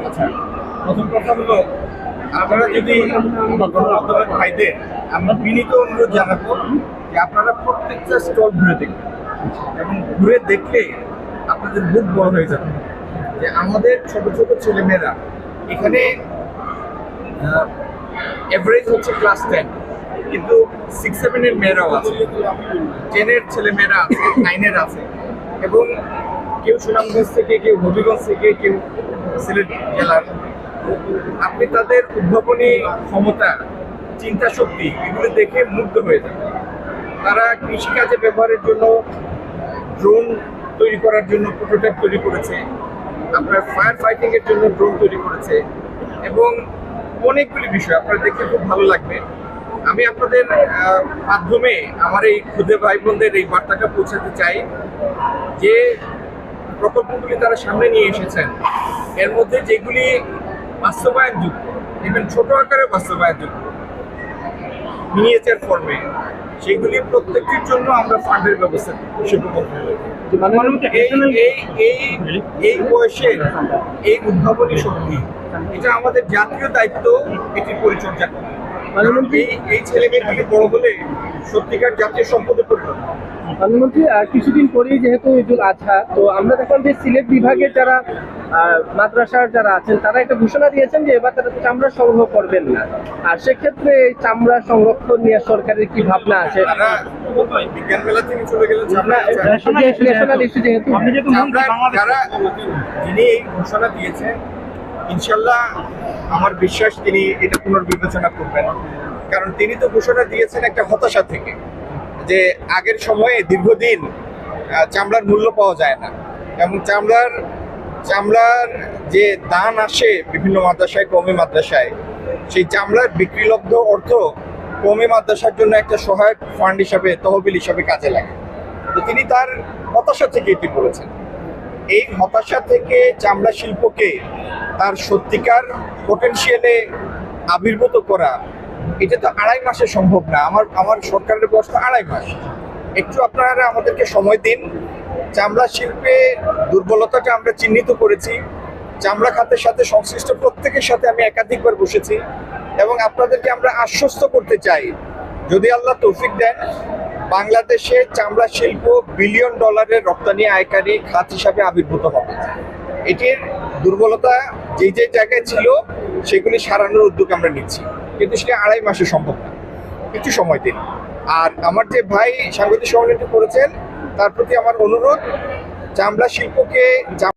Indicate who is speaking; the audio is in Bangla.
Speaker 1: আচ্ছা, প্রথম কথা হলো আপনারা যদি গণমাধ্যমের ভাইদের আমরা বিনীত অনুরোধ জানাবো যে আপনারা প্রত্যেকটা স্টল ঘুরে দেখবেন এবং ঘুরে দেখলে আপনাদের বুক বড় হয়ে যাবে যে আমাদের ছোট ছোট ছেলেমেয়েরা এখানে এভারেজ হচ্ছে ক্লাস 10, কিন্তু 6-7-এর মেয়েরাও আছে, 10-এর ছেলেমেয়েরা আছে, 9-এর আছে, এবং কেউ সুনামগঞ্জ থেকে, কেউ হবিগঞ্জ থেকে, কেউ সিলেট জেলার। আপনি তাদের উদ্ভাবনী ক্ষমতা, চিন্তা শক্তি এগুলো দেখে মুগ্ধ হয়ে যাবে। তারা কৃষিকাজে ব্যবহারের জন্য ড্রোন তৈরি করার জন্য প্রোটোটাইপ তৈরি করেছে, আপনার ফায়ার ফাইটিং এর জন্য ড্রোন তৈরি করেছে, এবং অনেকগুলি বিষয় আপনার দেখতে খুব ভালো লাগবে। আমি আপনাদের মাধ্যমে আমার এই ক্ষুদে ভাই বোনদের এই বার্তাটা পৌঁছাতে চাই যে প্রকল্পগুলি তারা সামনে নিয়ে এসেছেন, এর মধ্যে যেগুলি বাস্তবায়নযোগ্য, ইভেন ছোট আকারে বাস্তবায়নযোগ্য, মিনিয়েচার ফর্মে, সেগুলি প্রত্যেকটির জন্য আমরা ফান্ডের ব্যবস্থা এই বয়সের এই উদ্ভাবনী শক্তি, এটা আমাদের জাতীয় দায়িত্ব এটির পরিচর্যা করা। এই ছেলে মেয়েগুলি বড় হলে সত্যিকার জাতীয় সম্পদে পরিণত।
Speaker 2: প্রধানমন্ত্রী কিছুদিন পরেই যেহেতু ঈদুল আজহা, তো আমরা দেখলাম যে সিলেট বিভাগের যারা মাদ্রাসার যারা আছেন তারা একটা ঘোষণা দিয়েছেন যে এবার তারা চামড়া সংগ্রহ করবেন না। আর সেক্ষেত্রে এই চামড়া সংরক্ষণ নিয়ে সরকারের কি ভাবনা আছে?
Speaker 1: বিজ্ঞান মেলা থেকে চলে গেলে যিনি এই ঘোষণা দিয়েছেন, ইনশাল্লাহ আমার বিশ্বাস তিনি এটা পুনর্বিবেচনা করবেন, কারণ তিনি তো ঘোষণা দিয়েছেন একটা হতাশা থেকে যে আগের সময়ে দীর্ঘদিন চামড়ার মূল্য পাওয়া যায় না, এবং চামড়ার যে দান আসে বিভিন্ন মাদ্রাসায়, কওমি মাদ্রাসায়, সেই চামড়ার বিক্রিলব্ধ অর্থ কওমি মাদ্রাসার জন্য একটা সহায়ক ফান্ড হিসাবে, তহবিল হিসাবে কাজে লাগে। তো তিনি তার হতাশা থেকে এটি করেছেন। এই হতাশা থেকে চামড়া শিল্পকে তার সত্যিকার পোটেনশিয়ালে আবির্ভূত করা, এটা তো 2.5 মাসে সম্ভব না। আমার সরকারের বয়স তো 2.5 মাস। একটু আপনারা আমাদেরকে সময় দিন। চামড়া শিল্পে দুর্বলতাটা আমরা চিহ্নিত করেছি। চামড়া খাতের সাথে সংশ্লিষ্ট প্রত্যেকের সাথে আমি একাধিকবার বসেছি, এবং আপনাদেরকে আমরা আশ্বস্ত করতে চাই, যদি আল্লাহ তৌফিক দেন, বাংলাদেশে চামড়া শিল্প $1 বিলিয়ন রপ্তানি আয়কারী খাত হিসাবে আবির্ভূত হবে। এটির দুর্বলতা যে জায়গায় ছিল সেগুলি সারানোর উদ্যোগ আমরা নিচ্ছি, কিন্তু সেটা 2.5 মাসে সম্ভব না। কিছু সময় দিন। আর আমার যে ভাই সাংবাদিক সম্মেলনটি করেছেন, তার প্রতি আমার অনুরোধ, চামড়া শিল্পকে